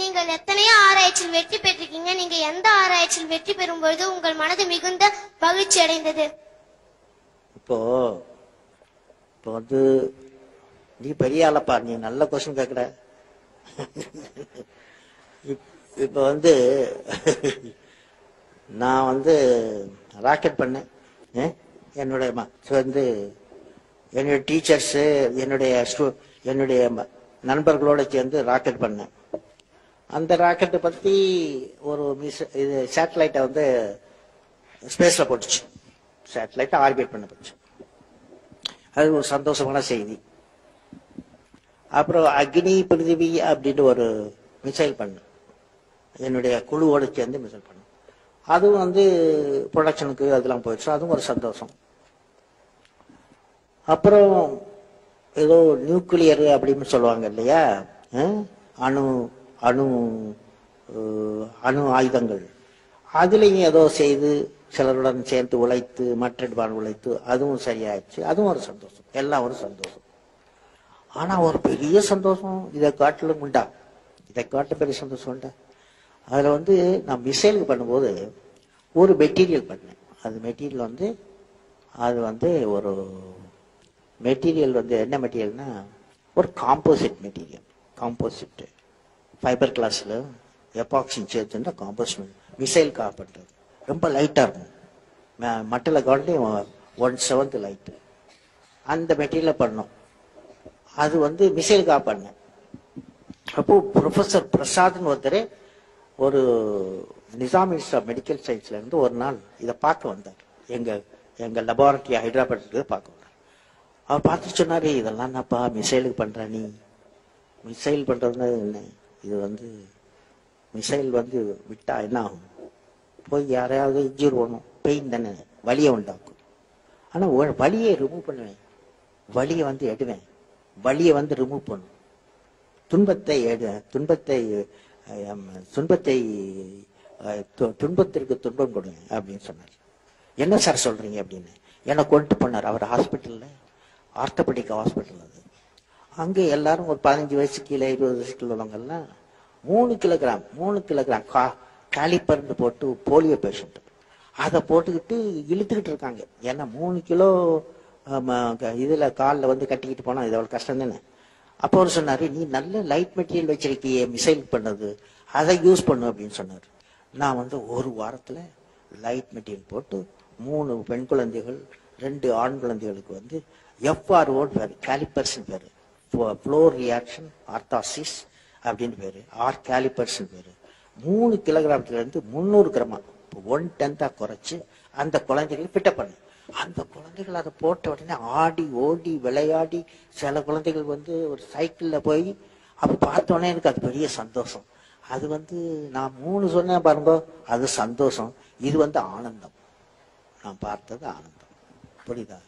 நீங்கள் எத்தனையோ ஆராய்ச்சியில் வெற்றி பெற்றிருக்கீங்க. நீங்க எந்த ஆராய்ச்சியில் வெற்றி பெறும் பொழுது உங்கள் மனது மிகுந்த மகிழ்ச்சி அடைந்தது? இப்போ வந்து நீ பெரிய ஆளப்பா, நீ நல்ல கொஸ்டின் கேக்குற. இப்ப வந்து நான் வந்து ராக்கெட் பண்ணேன். என்னுடைய வந்து என்னுடைய டீச்சர்ஸ் என்னுடைய நண்பர்களோட சேர்ந்து ராக்கெட் பண்ணேன். அந்த ராக்கெட்டை பத்தி ஒரு இது சேட்டலைட்டை வந்து ஸ்பேஸ்ல போட்டுச்சு. சேட்டலைட்டை ஆர்பிட் பண்ண போச்சு. அது ஒரு சந்தோஷமான செய்தி. அப்புறம் அக்னி பிருத்திவி அப்படின்னு ஒரு மிசைல் பண்ண என்னுடைய குழுவோடு சேர்ந்து மிசைல் பண்ண, அதுவும் வந்து ப்ரொடக்ஷனுக்கு அதெல்லாம் போயிடுச்சு. அதுவும் ஒரு சந்தோஷம். அப்புறம் ஏதோ நியூக்ளியர் அப்படின்னு சொல்லுவாங்க இல்லையா, அணு அணு அணு ஆயுதங்கள், அதுலேயும் ஏதோ செய்து சிலருடன் சேர்ந்து உழைத்து மற்றொரு உழைத்து அதுவும் சரியாயிடுச்சு. அதுவும் ஒரு சந்தோஷம். எல்லாம் ஒரு சந்தோஷம். ஆனா ஒரு பெரிய சந்தோஷம் இதை காட்டிலும் உண்டா, இதை காட்ட பெரிய சந்தோஷம் உண்டா. அதுல வந்து நான் மிசைலுக்கு பண்ணும்போது ஒரு மெட்டீரியல் பண்ணேன். அது மெட்டீரியல் வந்து அது வந்து ஒரு மெட்டீரியல் வந்து என்ன மெட்டீரியல்னா ஒரு காம்போசிட் மெட்டீரியல். காம்போசிட் ஃபைபர் கிளாஸ்ல எபாக்சின் சேர்த்துன்னா காம்போசிட் மிசைலுக்காக பண்றது. ரொம்ப லைட்டா இருக்கும். மட்டில் காட்டி 1/7 லைட்டு அந்த மெட்டீரியலை பண்ணோம். அது வந்து மிசைலுக்காக பண்ணேன். அப்போ ப்ரொஃபசர் பிரசாத்னு ஒருத்தர் ஒரு நிசாம் இன்ஸ்டியூட் ஆஃப் மெடிக்கல் சயின்ஸ்ல இருந்து ஒரு நாள் இதை பார்க்க வந்தார். எங்க லெபார்டரி ஹைதராபாத் பார்க்க வந்தார். அவர் பார்த்து சொன்னாரு, இதெல்லாம் என்னப்பா மிசைலுக்கு பண்ற, நீ மிசைல் பண்றதுன்னா என்ன, இது வந்து மிசைல் வந்து விட்டா என்ன ஆகும், போய் யாரையாவது இன்ஜூர் பண்ணும், பெயின் தானே, வலியை உண்டாக்கும். ஆனா வலியை ரிமூவ் பண்ணுவேன், வலியை வந்து எடுவேன், வலியை வந்து ரிமூவ் பண்ணும், துன்பத்தை துன்பத்திற்கு துன்பம் கொடுங்க அப்படின்னு சொன்னார். என்ன சார் சொல்றீங்க அப்படின்னு என்னை கொண்டு போனார். அவர் ஹாஸ்பிட்டல்ல, ஆர்த்தோபெடிக் ஹாஸ்பிட்டல். அது அங்கே எல்லாரும் ஒரு 15 வயசு கீழே 20 வயசு கீழே உள்ளவங்கெல்லாம் 3 கிலோகிராம் காலிப்பர்னு போட்டு போலியோ பேஷண்ட் அதை போட்டுக்கிட்டு இழுத்துக்கிட்டு இருக்காங்க. ஏன்னா 3 கிலோ இதுல காலில் வந்து கட்டிக்கிட்டு போனா இது அவ்வளவு கஷ்டம் தானே. அப்போ அவர் சொன்னாரு, நீ நல்ல லைட் மெட்டீரியல் வச்சிருக்கிய மிசைல் பண்ணது, அதை யூஸ் பண்ணு அப்படின்னு சொன்னாரு. நான் வந்து ஒரு வாரத்துல லைட் மெட்டீரியல் போட்டு 3 பெண் குழந்தைகள் 2 ஆண் குழந்தைகளுக்கு வந்து FRO பேரு, காலிப்பர்ஸ் பேரு, ஃப்ளோர் ரியாக்ஷன் ஆர்த்தாசிஸ் அப்படின்னு பேரு, காலிப்பர்ஸ் பேரு, 3 கிலோகிராமத்துல இருந்து 300 கிராமா 1/10 குறைச்சு அந்த குழந்தைகளை பிட்ட பண்ணு. அந்த குழந்தைகள் அதை போட்ட உடனே ஆடி ஓடி விளையாடி, சில குழந்தைகள் வந்து ஒரு சைக்கிள்ல போய் அப்ப பார்த்தோன்னே எனக்கு அது பெரிய சந்தோஷம். அது வந்து நான் 3 சொன்னேன் பாருங்க, அது சந்தோஷம். இது வந்து ஆனந்தம். நான் பார்த்தது ஆனந்தம். புரியுதா?